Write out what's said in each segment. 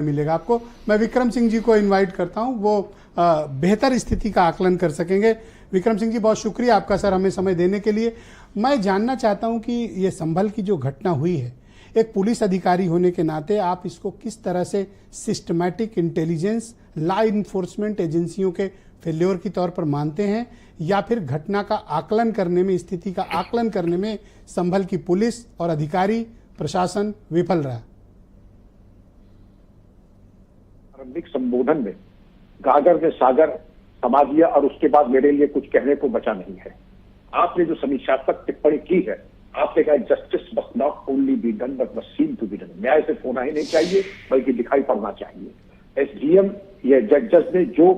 मिलेगा आपको। मैं विक्रम सिंह जी को इनवाइट करता हूं, वो बेहतर स्थिति का आकलन कर सकेंगे। विक्रम सिंह जी, बहुत शुक्रिया आपका सर हमें समय देने के लिए। मैं जानना चाहता हूं कि ये संभल की जो घटना हुई है, एक पुलिस अधिकारी होने के नाते आप इसको किस तरह से सिस्टमैटिक इंटेलिजेंस, लॉ इन्फोर्समेंट एजेंसियों के फेल्योर की तौर पर मानते हैं, या फिर घटना का आकलन करने में, स्थिति का आकलन करने में संभल की पुलिस और अधिकारी प्रशासन विफल रहा? प्रारंभिक संबोधन में गागर ने सागर समा दिया और उसके बाद मेरे लिए कुछ कहने को बचा नहीं है। आपने जो समीक्षात्मक टिप्पणी की है, आपने कहा justice must not only be done but must seem to be done. न्याय सिर्फ होना ही नहीं चाहिए बल्कि दिखाई पड़ना चाहिए। एसडीएम या जज ने जो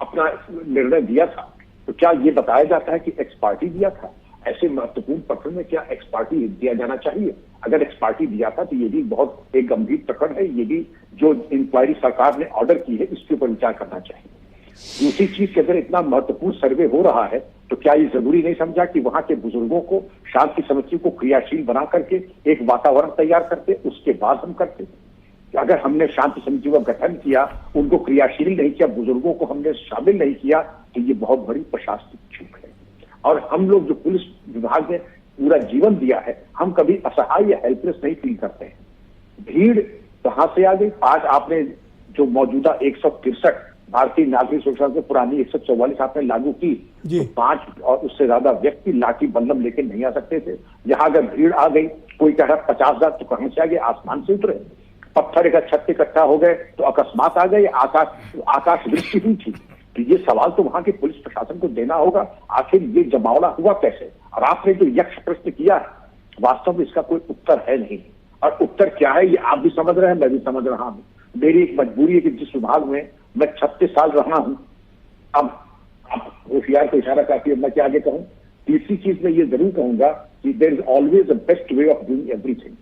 अपना निर्णय दिया था, तो क्या ये बताया जाता है कि एक्स पार्टी दिया था? ऐसे महत्वपूर्ण प्रकरण में क्या एक्स पार्टी दिया जाना चाहिए? अगर एक्स पार्टी दिया था तो ये भी बहुत एक गंभीर प्रकरण है। ये भी जो इंक्वायरी सरकार ने ऑर्डर की है, इसके ऊपर विचार करना चाहिए। दूसरी चीज कि अगर इतना महत्वपूर्ण सर्वे हो रहा है तो क्या ये जरूरी नहीं समझा कि वहां के बुजुर्गों को, शांति समिति को क्रियाशील बना करके एक वातावरण तैयार करते, उसके बाद हम करते? अगर हमने शांति समिति का गठन किया, उनको क्रियाशील नहीं किया, बुजुर्गों को हमने शामिल नहीं किया, तो ये बहुत बड़ी प्रशासनिक चूक है। और हम लोग जो पुलिस विभाग ने पूरा जीवन दिया है, हम कभी असहाय या हेल्पलेस नहीं फील करते हैं। भीड़ कहां से आ गई? आज आपने जो मौजूदा 163 भारतीय नागरिक सुरक्षा से पुरानी 144 आपने लागू की, तो 5 और उससे ज्यादा व्यक्ति लाठी बल्लम लेके नहीं आ सकते थे। यहाँ अगर भीड़ आ गई, कोई कह रहा 50,000, तो कहां से आ गए? आसमान से उतरे। पत्थर का छत इकट्ठा हो गए तो अकस्मात आ गए, आकाश वृष्टि हुई थी। तो ये सवाल तो वहां के पुलिस प्रशासन को देना होगा, आखिर ये जमावड़ा हुआ कैसे? और आपने जो यक्ष प्रश्न किया है, वास्तव में इसका कोई उत्तर है नहीं। और उत्तर क्या है ये आप भी समझ रहे हैं, मैं भी समझ रहा हूं। मेरी एक मजबूरी है कि जिस विभाग में मैं 36 साल रहा हूं, अब आप होशियार को इशारा करती है, मैं क्या आगे कहूं? तीसरी चीज मैं ये जरूर कहूंगा कि there is always a best way of doing everything.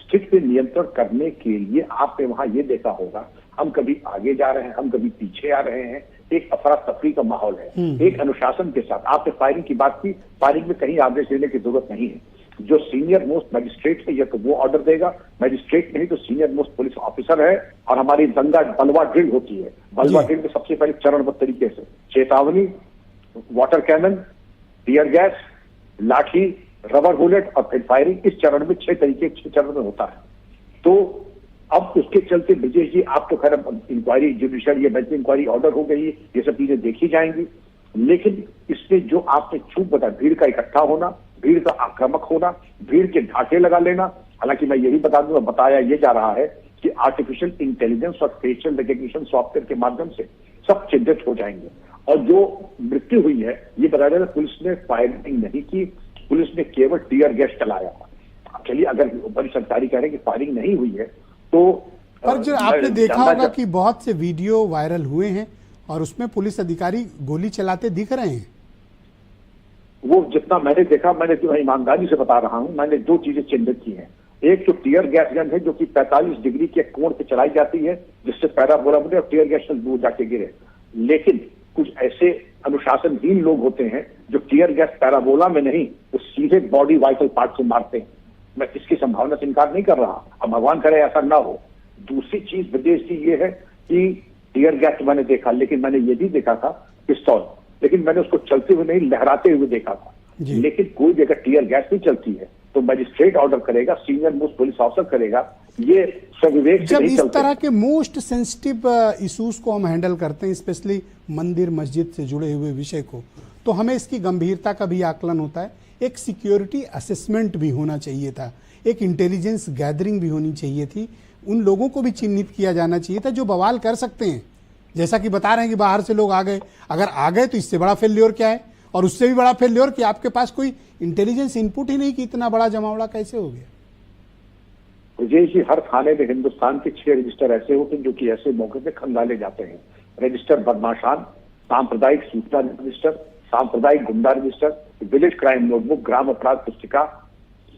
स्थिति पे नियंत्रण करने के लिए आपने वहां ये देखा होगा, हम कभी आगे जा रहे हैं, हम कभी पीछे आ रहे हैं। एक अफरा तफरी का माहौल है, एक अनुशासन के साथ। आपने फायरिंग की बात की, फायरिंग में कहीं आदेश देने की जरूरत नहीं है। जो सीनियर मोस्ट मजिस्ट्रेट है, या तो वो ऑर्डर देगा, मजिस्ट्रेट नहीं तो सीनियर मोस्ट पुलिस ऑफिसर है। और हमारी बलवा ड्रिल होती है। बलवा ड्रिल में सबसे पहले चरणबद्ध तरीके से चेतावनी, वाटर कैनन, टीयर गैस, लाठी, रबर बुलेट और फिर फायरिंग। इस चरण में 6 चरण में होता है। तो अब उसके चलते ब्रजेश जी, आप तो खैर इंक्वायरी, जुडिशियल या बेंच इंक्वायरी ऑर्डर हो गई है, ये सब चीजें देखी जाएंगी। लेकिन इसमें जो आपने चूक बताया, भीड़ का इकट्ठा होना, भीड़ का आक्रामक होना, भीड़ के ढांचे लगा लेना। हालांकि मैं यही बता दूंगा, बताया ये जा रहा है कि आर्टिफिशियल इंटेलिजेंस और फेशियल रिकग्निशन सॉफ्टवेयर के माध्यम से सब चिन्हित हो जाएंगे। और जो मृत्यु हुई है, ये बताया जा रहा है पुलिस ने फायरिंग नहीं की, पुलिस ने केवल टीयर गैस चलाया। चलिए, अगर बड़ी सरकारी कह रहे हैं कि फायरिंग नहीं हुई है, तो पर जो आपने देखा होगा कि बहुत से वीडियो वायरल हुए हैं और उसमें पुलिस अधिकारी गोली चलाते दिख रहे हैं। वो जितना मैंने देखा, मैंने जो ईमानदारी से बता रहा हूं, मैंने 2 चीजें चिन्हित की हैं। एक तो टीयर गैस गन है, जो कि 45 डिग्री के कोण पे चलाई जाती है, जिससे पैराबोला बने और टीयर गैस दूर जाके गिरे। लेकिन कुछ ऐसे अनुशासनहीन लोग होते हैं जो टीयर गैस पैराबोला में नहीं, वो सीधे बॉडी वाइटल पार्ट से मारते हैं। मैं इसकी संभावना से इनकार नहीं कर रहा, अब भगवान करे ऐसा ना हो। दूसरी चीज विदेश की ये है कि टीयर गैस मैंने देखा, लेकिन मैंने ये भी देखा था पिस्तौल, लेकिन मैंने उसको चलते हुए नहीं, लहराते हुए देखा था। लेकिन कोई भी अगर टीयर गैस नहीं चलती है तो मजिस्ट्रेट ऑर्डर करेगा, सीनियर मोस्ट पुलिस ऑफिसर करेगा। ये सविवेक से नहीं चलते। जब इस तरह के मोस्ट सेंसिटिव इश्यूज को हम हैंडल करते हैं, स्पेशली मंदिर मस्जिद से जुड़े हुए विषय को, तो हमें इसकी गंभीरता का भी आकलन होता है। एक सिक्योरिटी असेसमेंट भी होना चाहिए था, एक इंटेलिजेंस गैदरिंग भी होनी चाहिए थी, उन लोगों को भी चिन्हित किया जाना चाहिए था जो बवाल कर सकते हैं। जैसा कि बता रहे हैं कि बाहर से लोग आ गए, अगर आ गए तो इससे बड़ा फेल्योर क्या है? और उससे भी बड़ा फेल्योर कि आपके पास कोई इंटेलिजेंस इनपुट ही नहीं कि इतना बड़ा जमावड़ा कैसे हो गया। विजय जी, हर थाने में हिंदुस्तान के 6 रजिस्टर ऐसे होते हैं जो कि ऐसे मौके पे खंगाले जाते हैं। रजिस्टर बदमाशान, सांप्रदायिक सूचना रजिस्टर, सांप्रदायिक गुंडा रजिस्टर, विलेज क्राइम नोटबुक, ग्राम अपराध पुस्तिका,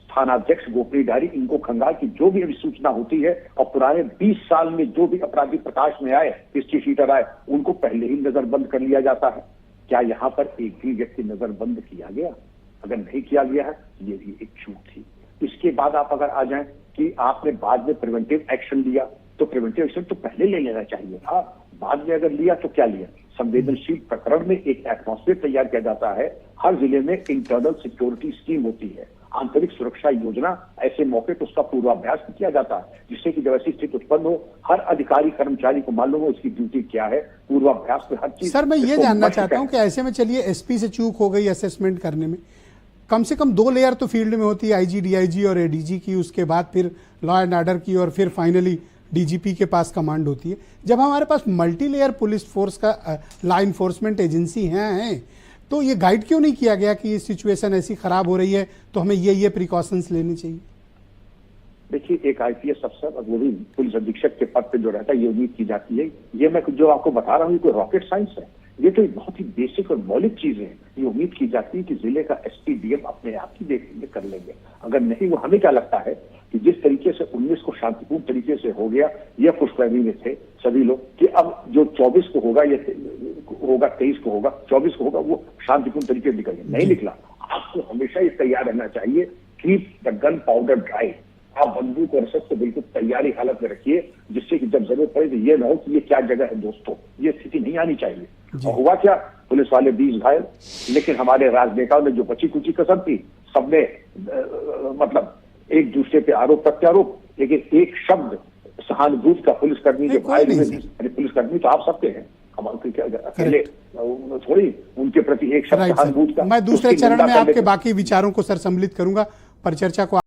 थानाध्यक्ष गोपनीय डायरी, इनको खंगाल की जो भी अभी सूचना होती है और पुराने 20 साल में जो भी अपराधी प्रकाश में आए, हिस्ट्री शीटर आए, उनको पहले ही नजरबंद कर लिया जाता है। क्या यहाँ पर एक भी व्यक्ति नजरबंद किया गया? अगर नहीं किया गया है, ये भी एक चूक थी। इसके बाद आप अगर आ जाएं कि आपने बाद में प्रिवेंटिव एक्शन लिया, तो तो प्रिवेंटिव एक्शन तो पहले ले लेना चाहिए था। बाद में अगर लिया तो क्या लिया? संवेदनशील प्रकरण में एक एटमॉस्फेयर तैयार किया जाता है। हर जिले में इंटरनल सिक्योरिटी स्कीम होती है, आंतरिक सुरक्षा योजना। ऐसे मौके पर उसका पूर्वाभ्यास भी किया जाता है, जिससे कि जब ऐसी स्थिति उत्पन्न हो हर अधिकारी कर्मचारी को मालूम हो इसकी ड्यूटी क्या है। पूर्वाभ्यास में हर चीज। सर मैं ये जानना चाहता हूं कि ऐसे में चलिए एसपी से चूक हो गई असेसमेंट करने में, कम से कम 2 लेयर तो फील्ड में होती है, आईजी, डीआईजी और एडीजी की, उसके बाद फिर लॉ एंड ऑर्डर की, और फिर फाइनली डीजीपी के पास कमांड होती है। जब हमारे पास मल्टी लेयर पुलिस फोर्स का लॉ इन्फोर्समेंट एजेंसी हैं, तो ये गाइड क्यों नहीं किया गया कि ये सिचुएशन ऐसी खराब हो रही है तो हमें ये प्रिकॉशंस लेने चाहिए? देखिए, एक आईपीएस अफसर और वो भी पुलिस अधीक्षक के पद पे जो रहता है, ये उम्मीद की जाती है, ये मैं जो आपको बता रहा हूँ कोई रॉकेट साइंस है, ये तो बहुत ही बेसिक और मौलिक चीजें हैं। ये उम्मीद की जाती है कि जिले का एसपी डीएम अपने आप ही देख लेंगे, कर लेंगे। अगर नहीं, वो हमें क्या लगता है कि जिस तरीके से 19 को शांतिपूर्ण तरीके से हो गया, ये खुशफहमी में थे सभी लोग कि अब जो 24 को होगा, ये होगा 23 को होगा, 24 को होगा, वो शांतिपूर्ण तरीके से निकल नहीं निकला। आपको हमेशा ये तैयार रहना चाहिए, keep the gun powder dry. आप बंदूक और शस्त्र बिल्कुल तैयारी हालत में रखिए, जिससे कि जब जरूरत पड़े तो ये ना हो कि ये क्या जगह है दोस्तों, ये स्थिति नहीं आनी चाहिए। और हुआ क्या, पुलिस वाले 20 घायल, लेकिन हमारे राजनेताओं ने जो बची कुची कसम थी, सबने मतलब एक दूसरे पे आरोप प्रत्यारोप, लेकिन एक शब्द सहानुभूति का पुलिसकर्मी जो घायल हुए, पुलिसकर्मी तो आप सबके हैं, हम अकेले थोड़ी उनके प्रति एक शब्द सहानुभूति का। मैं दूसरे चरण में आपके बाकी विचारों को सर सम्मिलित करूंगा, परिचर्चा को